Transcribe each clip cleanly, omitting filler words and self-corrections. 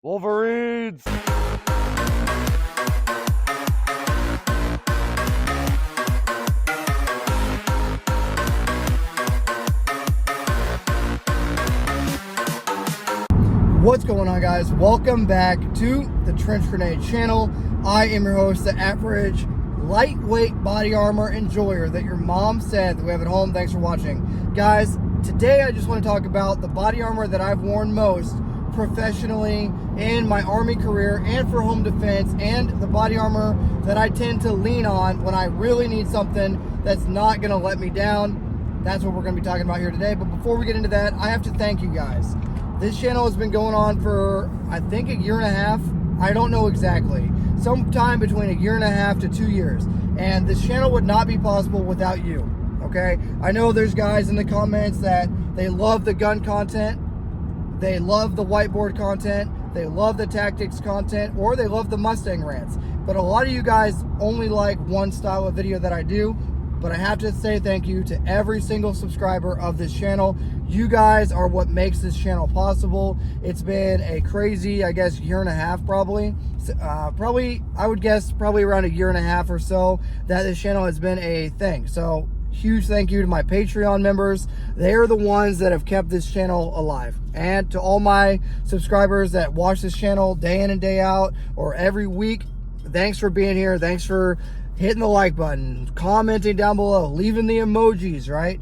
Wolverines! What's going on, guys? Welcome back to the Trench Grenade channel. I am your host, the average lightweight body armor enjoyer that your mom said that we have at home. Thanks for watching. Guys, today I just want to talk about the body armor that I've worn most professionally in my Army career and for home defense, and the body armor that I tend to lean on when I really need something that's not going to let me down. That's what we're going to be talking about here today. But before we get into that, I have to thank you guys. This channel has been going on for, I think, a year and a half. I don't know exactly. Sometime between a year and a half to 2 years. And this channel would not be possible without you, okay? I know there's guys in the comments that they love the gun content, they love the whiteboard content, they love the tactics content, or they love the Mustang rants. But a lot of you guys only like one style of video that I do. But I have to say thank you to every single subscriber of this channel. You guys are what makes this channel possible. It's been a crazy, I guess, year and a half probably. I would guess probably around a year and a half or so that this channel has been a thing. So huge thank you to my Patreon members. They are the ones that have kept this channel alive. And to all my subscribers that watch this channel day in and day out or every week, thanks for being here. Thanks for hitting the like button, commenting down below, leaving the emojis, right?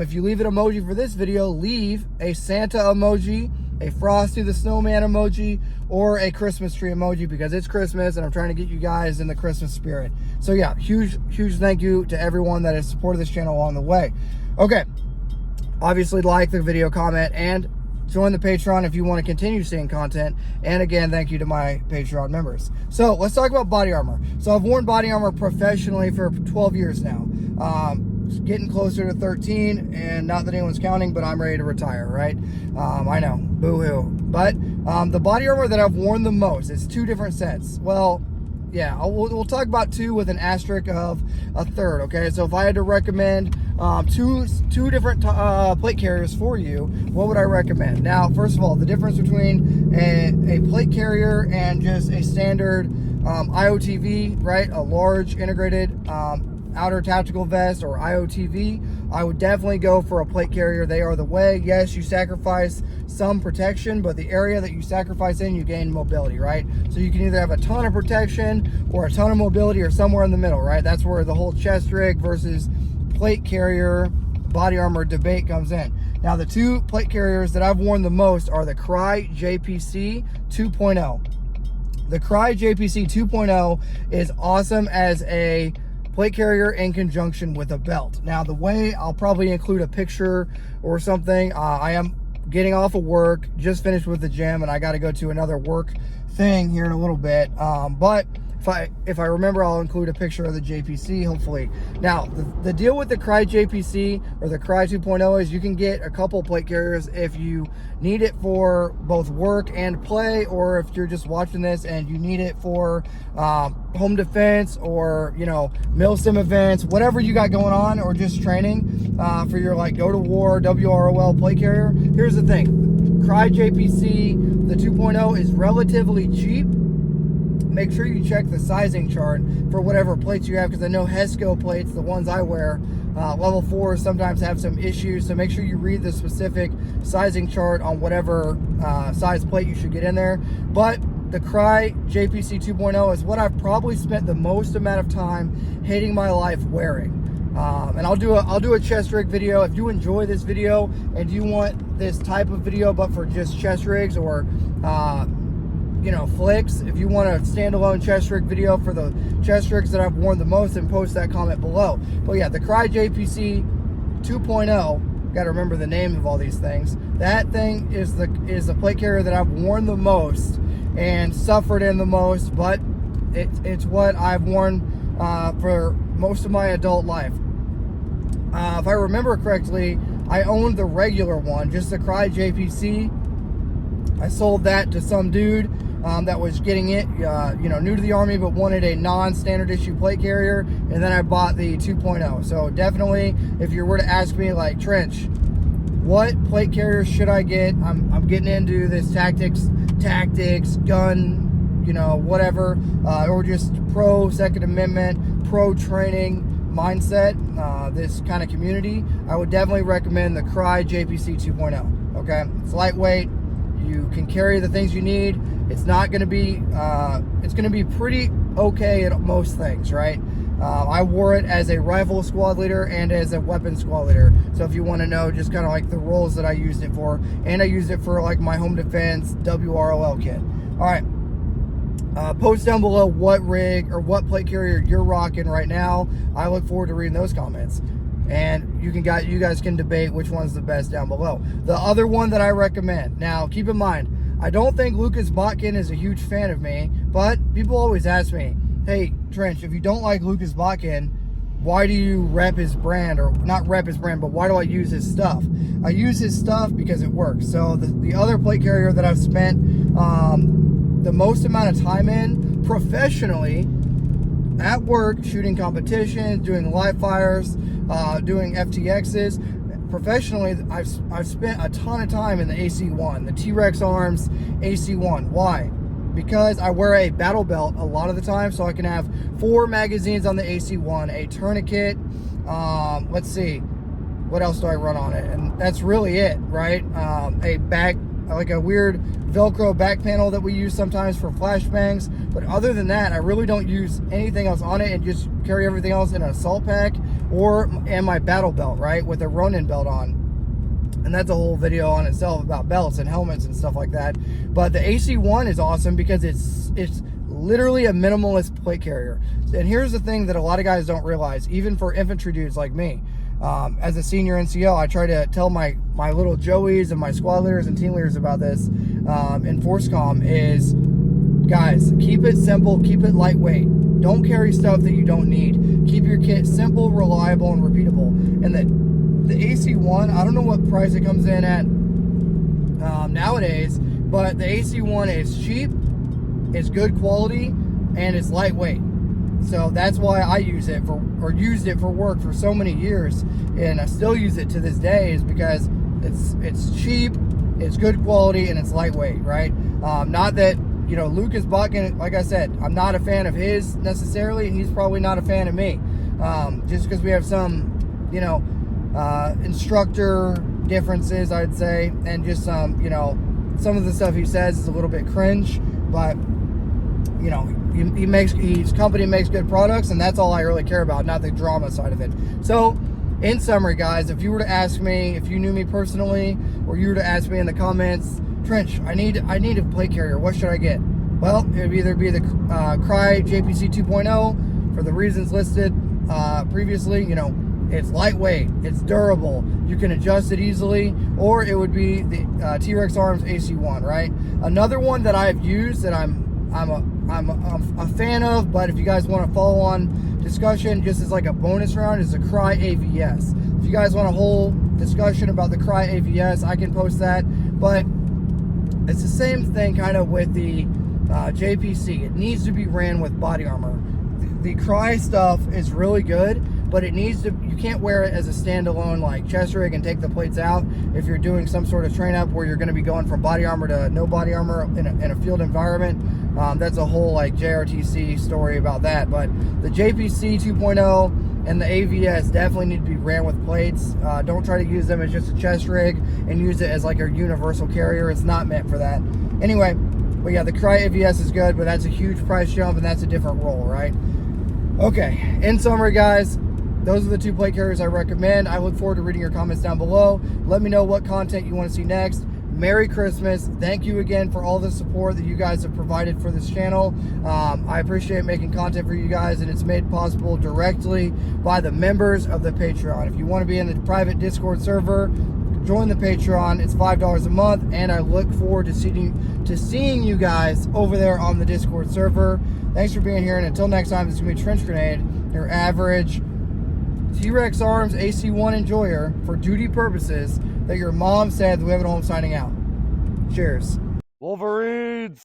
If you leave an emoji for this video, leave a Santa emoji, a Frosty the Snowman emoji, or a Christmas tree emoji, because it's Christmas and I'm trying to get you guys in the Christmas spirit. So yeah, huge thank you to everyone that has supported this channel along the way. Okay, obviously like the video, comment, and join the Patreon if you want to continue seeing content. And again, thank you to my Patreon members. So let's talk about body armor. So I've worn body armor professionally for 12 years now. Getting closer to 13, and not that anyone's counting, but I'm ready to retire, right? I know, boo-hoo. But the body armor that I've worn the most, it's two different sets. Well, yeah, we'll talk about two with an asterisk of a third, okay? So if I had to recommend two different plate carriers for you, what would I recommend? Now, first of all, the difference between a plate carrier and just a standard IOTV, right? A large integrated outer tactical vest or IOTV, I would definitely go for a plate carrier. They are the way. Yes, you sacrifice some protection, but the area that you sacrifice in, you gain mobility, right? So you can either have a ton of protection or a ton of mobility, or somewhere in the middle, right? That's where the whole chest rig versus plate carrier body armor debate comes in. Now, the two plate carriers that I've worn the most are the Crye JPC 2.0. The Crye JPC 2.0 is awesome as a plate carrier in conjunction with a belt. Now, the way, I'll probably include a picture or something. I am getting off of work, just finished with the gym, and I got to go to another work thing here in a little bit. But if I remember, I'll include a picture of the JPC, hopefully. Now, the deal with the Crye JPC or the Crye 2.0 is you can get a couple plate carriers if you need it for both work and play, or if you're just watching this and you need it for home defense or, you know, mil-sim events, whatever you got going on, or just training for your, like, go to war WROL plate carrier. Here's the thing, Crye JPC, the 2.0 is relatively cheap. Make sure you check the sizing chart for whatever plates you have, because I know HESCO plates, the ones I wear, level 4, sometimes have some issues. So make sure you read the specific sizing chart on whatever size plate you should get in there. But the Crye JPC 2.0 is what I've probably spent the most amount of time hating my life wearing. And I'll do a chest rig video. If you enjoy this video and you want this type of video but for just chest rigs, or you know, flicks, if you want a standalone chest rig video for the chest rigs that I've worn the most, then post that comment below. But yeah, the Crye JPC 2.0, got to remember the names of all these things. That thing is the plate carrier that I've worn the most and suffered in the most, but it's what I've worn for most of my adult life. If I remember correctly, I owned the regular one, just the Crye JPC. I sold that to some dude that was getting it, you know, new to the Army, but wanted a non-standard issue plate carrier, and then I bought the 2.0. So definitely, if you were to ask me, like, Trench, what plate carrier should I get? I'm getting into this tactics tactics, gun, you know, whatever, or just pro Second Amendment, pro training mindset, this kind of community, I would definitely recommend the Crye JPC 2.0. Okay, it's lightweight. You can carry the things you need. It's not going to be, it's going to be pretty okay at most things, right? I wore it as a rifle squad leader and as a weapon squad leader. So if you want to know just kind of like the roles that I used it for, and I used it for like my home defense WROL kit. All right. Post down below what rig or what plate carrier you're rocking right now. I look forward to reading those comments. And you guys can debate which one's the best down below. The other one that I recommend. Now, keep in mind, I don't think Lucas Botkin is a huge fan of me, but people always ask me, hey, Trench, if you don't like Lucas Botkin, why do you rep his brand? Or not rep his brand, but why do I use his stuff? I use his stuff because it works. So the other plate carrier that I've spent the most amount of time in professionally at work, shooting competitions, doing live fires, doing FTXs. Professionally, I've spent a ton of time in the AC1, the T-Rex Arms AC1. Why? Because I wear a battle belt a lot of the time, so I can have 4 magazines on the AC1, a tourniquet, let's see, what else do I run on it? And that's really it, right? A back, like a weird Velcro back panel that we use sometimes for flashbangs. But other than that, I really don't use anything else on it, and just carry everything else in an assault pack and my battle belt, right? With a Ronin belt on. And that's a whole video on itself about belts and helmets and stuff like that. But the AC1 is awesome because it's literally a minimalist plate carrier. And here's the thing that a lot of guys don't realize, even for infantry dudes like me. As a senior NCO, I try to tell my little Joeys and my squad leaders and team leaders about this in ForceCom is, guys, keep it simple, keep it lightweight. Don't carry stuff that you don't need. Keep your kit simple, reliable, and repeatable. And the AC1, I don't know what price it comes in at nowadays, but the AC1 is cheap, it's good quality, and it's lightweight. So that's why I use it for, or used it for work for so many years, and I still use it to this day, is because it's cheap, it's good quality, and it's lightweight, right? Not that, you know, Lucas Botkin, like I said, I'm not a fan of his necessarily, and he's probably not a fan of me. Just because we have some, you know, instructor differences, I'd say, and just some, you know, some of the stuff he says is a little bit cringe, but, you know, his company makes good products, and that's all I really care about, not the drama side of it. So, in summary, guys, if you were to ask me, if you knew me personally, or you were to ask me in the comments, Trench, I need a plate carrier, what should I get? Well, it would either be the Crye JPC 2.0 for the reasons listed previously. You know, it's lightweight, it's durable, you can adjust it easily, or it would be the T-Rex Arms AC1, right? Another one that I've used that I'm a fan of, but if you guys want to follow on discussion just as like a bonus round, is the Crye AVS. If you guys want a whole discussion about the Crye AVS, I can post that, but it's the same thing kind of with the JPC. It needs to be ran with body armor. The Crye stuff is really good, but it needs to, you can't wear it as a standalone like chest rig and take the plates out if you're doing some sort of train up where you're going to be going from body armor to no body armor in a field environment. That's a whole like JRTC story about that. But the JPC 2.0 and the AVS definitely need to be ran with plates. Don't try to use them as just a chest rig and use it as like a universal carrier. It's not meant for that. Anyway, but yeah, the Crye AVS is good, but that's a huge price jump, and that's a different role, right? Okay, in summary, guys, those are the 2 plate carriers I recommend. I look forward to reading your comments down below. Let me know what content you want to see next. Merry Christmas. Thank you again for all the support that you guys have provided for this channel. I appreciate making content for you guys, and it's made possible directly by the members of the Patreon. If you want to be in the private Discord server, join the Patreon. It's $5 a month, and I look forward to seeing you guys over there on the Discord server. Thanks for being here, and until next time, this is going to be Trench Grenade, your average T-Rex Arms AC1 enjoyer for duty purposes that your mom said that we have at home, signing out. Cheers. Wolverines!